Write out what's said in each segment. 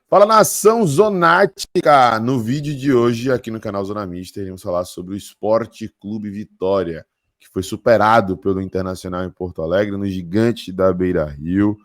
Fala, nação zonática! No vídeo de hoje, aqui no canal Zona Mista, iremos falar sobre o Sport Clube Vitória, que foi superado pelo Internacional em Porto Alegre, no gigante da Beira-Rio,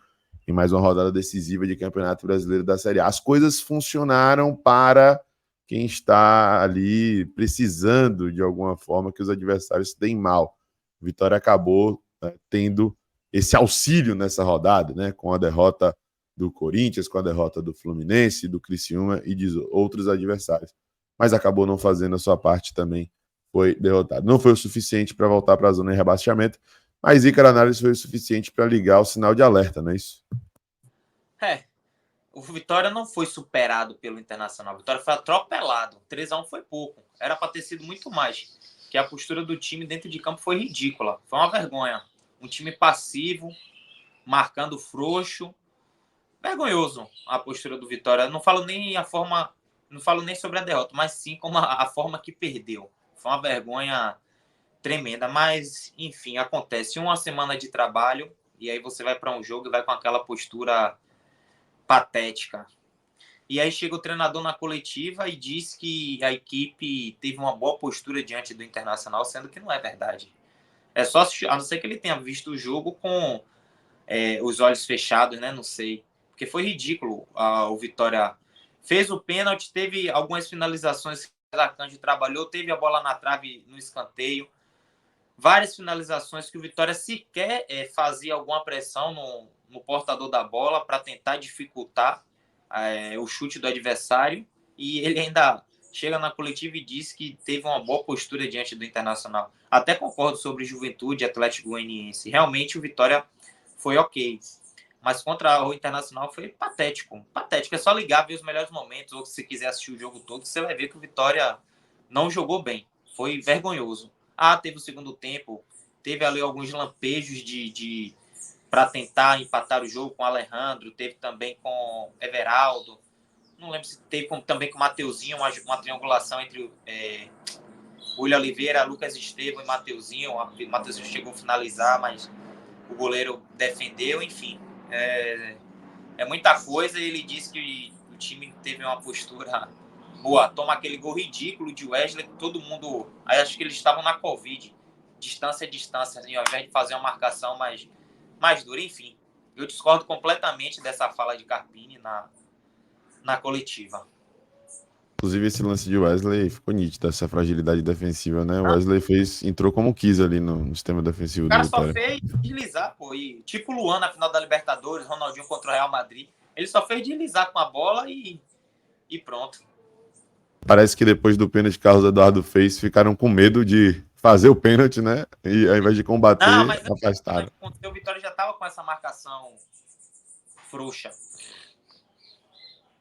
em mais uma rodada decisiva de Campeonato Brasileiro da Série A. As coisas funcionaram para quem está ali precisando, de alguma forma, que os adversários se deem mal. O Vitória acabou tendo esse auxílio nessa rodada, né, com a derrota do Corinthians, com a derrota do Fluminense, do Criciúma e de outros adversários. Mas acabou não fazendo a sua parte também, foi derrotado. Não foi o suficiente para voltar para a zona de rebaixamento, mas Ícaro Análise foi o suficiente para ligar o sinal de alerta, não é isso? O Vitória não foi superado pelo Internacional. O Vitória foi atropelado. 3-1 foi pouco. Era para ter sido muito mais. Que a postura do time dentro de campo foi ridícula. Foi uma vergonha. Um time passivo, marcando frouxo. Vergonhoso a postura do Vitória. Não falo nem sobre a derrota, mas sim como a forma que perdeu. Foi uma vergonha tremenda, mas enfim, acontece. Uma semana de trabalho e aí você vai para um jogo e vai com aquela postura patética. E aí chega o treinador na coletiva e diz que a equipe teve uma boa postura diante do Internacional, sendo que não é verdade. É só assistir, a não ser que ele tenha visto o jogo com os olhos fechados, né? Não sei. Porque foi ridículo. O Vitória fez o pênalti, teve algumas finalizações que o Arcanjo trabalhou, teve a bola na trave no escanteio. Várias finalizações que o Vitória sequer fazia alguma pressão no portador da bola para tentar dificultar o chute do adversário, e ele ainda chega na coletiva e diz que teve uma boa postura diante do Internacional. Até concordo sobre Juventude e Atlético Goianiense. Realmente o Vitória foi ok, mas contra o Internacional foi patético. Patético, é só ligar, ver os melhores momentos, ou se você quiser assistir o jogo todo, você vai ver que o Vitória não jogou bem. Foi vergonhoso. Teve o segundo tempo, teve ali alguns lampejos para tentar empatar o jogo com o Alejandro, teve também com Everaldo, não lembro se teve também com o Mateuzinho, uma triangulação entre William Oliveira, Lucas Estevam e Mateuzinho. O Mateuzinho chegou a finalizar, mas o goleiro defendeu, enfim. É muita coisa, e ele disse que o time teve uma postura boa. Toma aquele gol ridículo de Wesley, que todo mundo... Aí acho que eles estavam na Covid. Distância, assim, ao invés de fazer uma marcação mais dura. Enfim, eu discordo completamente dessa fala de Carpini na coletiva. Inclusive, esse lance de Wesley ficou nítido, essa fragilidade defensiva, né? O Wesley entrou como quis ali no sistema defensivo O cara do só Vitória. fez deslizar, pô. E, tipo Luan na final da Libertadores, Ronaldinho contra o Real Madrid. Ele só fez deslizar com a bola e pronto. Parece que depois do pênalti que Carlos Eduardo fez, ficaram com medo de fazer o pênalti, né? E ao invés de combater, Mas afastaram. o Vitória já estava com essa marcação frouxa.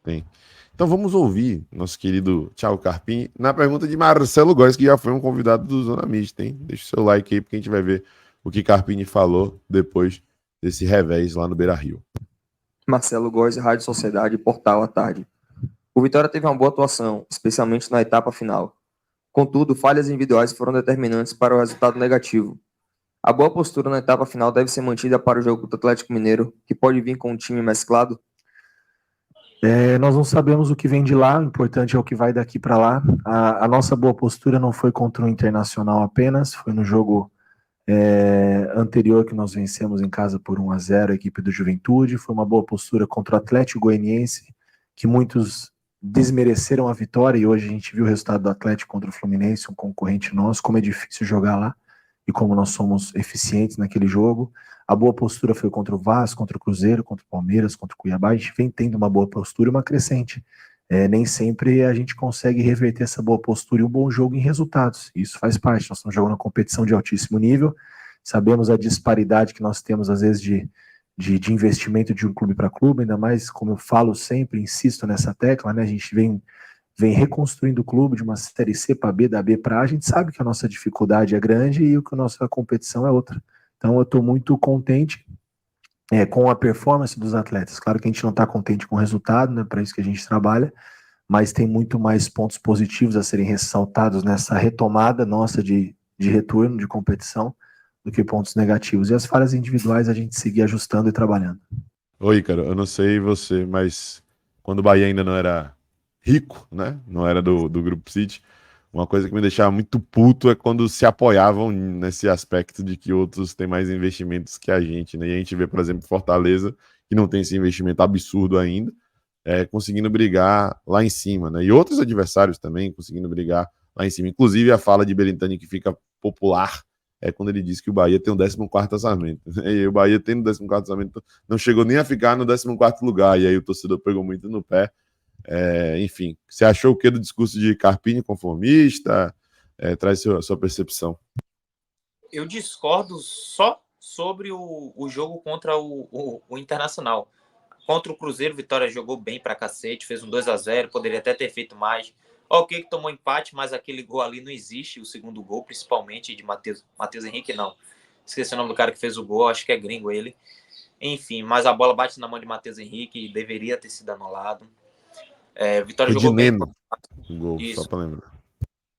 Tem. Então vamos ouvir nosso querido Thiago Carpini na pergunta de Marcelo Góes, que já foi um convidado do Zona Mista, hein? Deixa o seu like aí, porque a gente vai ver o que Carpini falou depois desse revés lá no Beira-Rio. Marcelo Góes, Rádio Sociedade, Portal à Tarde. O Vitória teve uma boa atuação, especialmente na etapa final. Contudo, falhas individuais foram determinantes para o resultado negativo. A boa postura na etapa final deve ser mantida para o jogo contra o Atlético Mineiro, que pode vir com um time mesclado. Nós não sabemos o que vem de lá, o importante é o que vai daqui para lá. A nossa boa postura não foi contra o Internacional apenas, foi no jogo anterior que nós vencemos em casa por 1-0 a equipe do Juventude, foi uma boa postura contra o Atlético Goianiense, que muitos desmereceram a vitória, e hoje a gente viu o resultado do Atlético contra o Fluminense, um concorrente nosso, como é difícil jogar lá, e como nós somos eficientes naquele jogo. A boa postura foi contra o Vasco, contra o Cruzeiro, contra o Palmeiras, contra o Cuiabá. A gente vem tendo uma boa postura e uma crescente. Nem sempre a gente consegue reverter essa boa postura e um bom jogo em resultados. Isso faz parte. Nós estamos jogando uma competição de altíssimo nível. Sabemos a disparidade que nós temos, às vezes, de investimento de um clube para clube, ainda mais, como eu falo sempre, insisto nessa tecla, né? A gente vem reconstruindo o clube de uma série C para B, da B para A. A gente sabe que a nossa dificuldade é grande e que a nossa competição é outra. Então eu estou muito contente com a performance dos atletas. Claro que a gente não está contente com o resultado, né? Para isso que a gente trabalha, mas tem muito mais pontos positivos a serem ressaltados nessa retomada nossa de retorno, de competição, do que pontos negativos. E as falhas individuais a gente seguir ajustando e trabalhando. Oi, cara, eu não sei você, mas quando o Bahia ainda não era rico, né? Não era do Grupo City. Uma coisa que me deixava muito puto é quando se apoiavam nesse aspecto de que outros têm mais investimentos que a gente, né? E a gente vê, por exemplo, Fortaleza, que não tem esse investimento absurdo ainda, conseguindo brigar lá em cima, né? E outros adversários também conseguindo brigar lá em cima. Inclusive, a fala de Belintani que fica popular é quando ele diz que o Bahia tem o 14º orçamento. E o Bahia tendo o 14º orçamento não chegou nem a ficar no 14º lugar. E aí o torcedor pegou muito no pé. Enfim, você achou o que do discurso de Carpini conformista? Traz sua percepção. Eu discordo só sobre o jogo contra o Internacional. Contra o Cruzeiro, o Vitória jogou bem pra cacete, fez um 2-0, poderia até ter feito mais. Ok que tomou empate, mas aquele gol ali não existe, o segundo gol, principalmente de Matheus Henrique, não. Esqueci o nome do cara que fez o gol, acho que é gringo ele. Enfim, mas a bola bate na mão de Matheus Henrique e deveria ter sido anulado. Vitória Foi jogou de bem. Neno, o gol, Isso. só pra lembrar.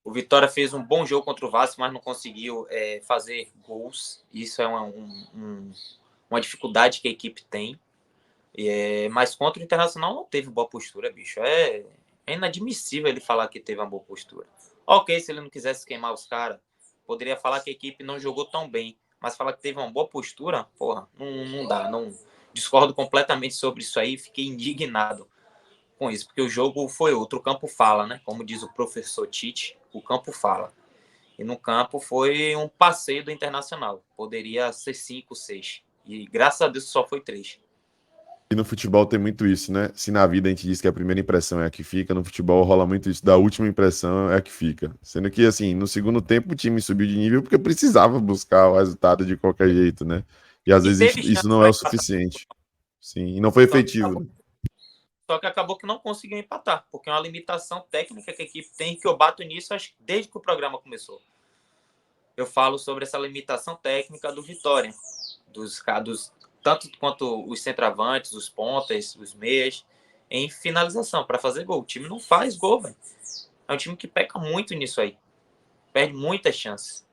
O Vitória fez um bom jogo contra o Vasco, mas não conseguiu fazer gols. Isso é uma dificuldade que a equipe tem. Mas contra o Internacional não teve boa postura, bicho. É inadmissível ele falar que teve uma boa postura. Ok, se ele não quisesse queimar os caras, poderia falar que a equipe não jogou tão bem. Mas falar que teve uma boa postura, porra, não dá. Não discordo completamente sobre isso aí. Fiquei indignado com isso, porque o jogo foi outro. O campo fala, né? Como diz o professor Tite, o campo fala. E no campo foi um passeio do Internacional. Poderia ser 5, 6. E graças a Deus só foi 3. E no futebol tem muito isso, né? Se na vida a gente diz que a primeira impressão é a que fica, no futebol rola muito isso, da última impressão é a que fica. Sendo que, assim, no segundo tempo o time subiu de nível porque precisava buscar o resultado de qualquer jeito, né? E às vezes isso não é o suficiente. Sim, e não foi efetivo, né? Só que acabou que não conseguiu empatar, porque é uma limitação técnica que a equipe tem, que eu bato nisso acho que desde que o programa começou. Eu falo sobre essa limitação técnica do Vitória, tanto quanto os centroavantes, os pontas, os meias, em finalização, para fazer gol. O time não faz gol, velho. É um time que peca muito nisso aí. Perde muitas chances.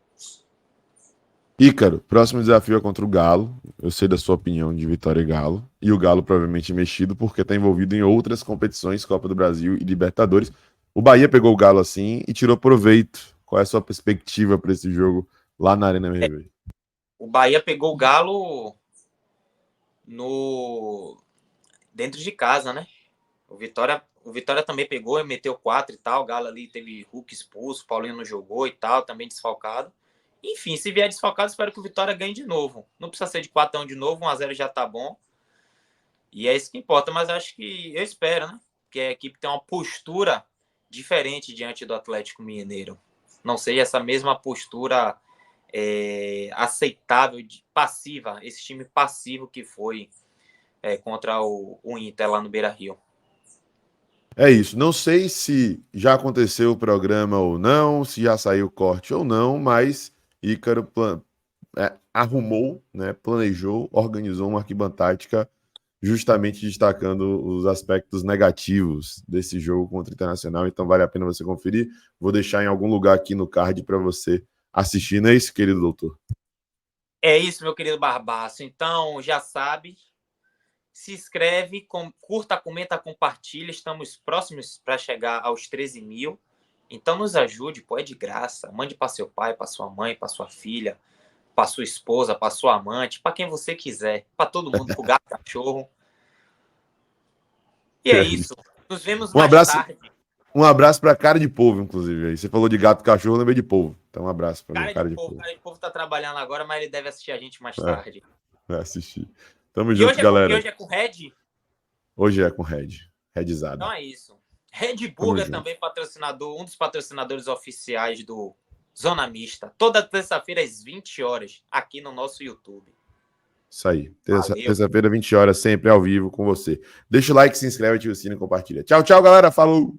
Ícaro, próximo desafio é contra o Galo. Eu sei da sua opinião de Vitória e Galo. E o Galo provavelmente mexido porque está envolvido em outras competições, Copa do Brasil e Libertadores. O Bahia pegou o Galo assim e tirou proveito. Qual é a sua perspectiva para esse jogo lá na Arena MRV? O Bahia pegou o Galo dentro de casa, né? O Vitória também pegou e meteu 4 e tal. O Galo ali teve Hulk expulso, o Paulinho não jogou e tal, também desfalcado. Enfim, se vier desfalcado, espero que o Vitória ganhe de novo. Não precisa ser de 4-1 de novo, 1-0 já tá bom. E é isso que importa, mas acho que eu espero, né? Que a equipe tenha uma postura diferente diante do Atlético Mineiro. Não seja essa mesma postura aceitável, passiva, esse time passivo que foi contra o Inter lá no Beira-Rio. É isso. Não sei se já aconteceu o programa ou não, se já saiu o corte ou não, mas Ícaro arrumou, né, planejou, organizou uma arquibancática justamente destacando os aspectos negativos desse jogo contra o Internacional. Então vale a pena você conferir. Vou deixar em algum lugar aqui no card para você assistir. Não é isso, querido doutor? É isso, meu querido Barbaço. Então, já sabe, se inscreve, curta, comenta, compartilha. Estamos próximos para chegar aos 13 mil. Então, nos ajude, pô, é de graça. Mande para seu pai, para sua mãe, para sua filha, para sua esposa, para sua amante, para quem você quiser, para todo mundo, para o gato, cachorro. E é isso. Nos vemos mais tarde. Um abraço para cara de povo, inclusive. Aí você falou de gato, cachorro, lembrei de povo. Então um abraço para cara de povo. Cara de povo tá trabalhando agora, mas ele deve assistir a gente mais tarde. Vai assistir. Tamo junto, galera. E hoje é com Red? Hoje é com Red. Redzada. Então é isso. Red Burger também patrocinador, um dos patrocinadores oficiais do Zona Mista. Toda terça-feira às 20 horas, aqui no nosso YouTube. Isso aí. Terça-feira, 20 horas, sempre ao vivo com você. Deixa o like, se inscreve, ativa o sino e compartilha. Tchau, tchau, galera. Falou!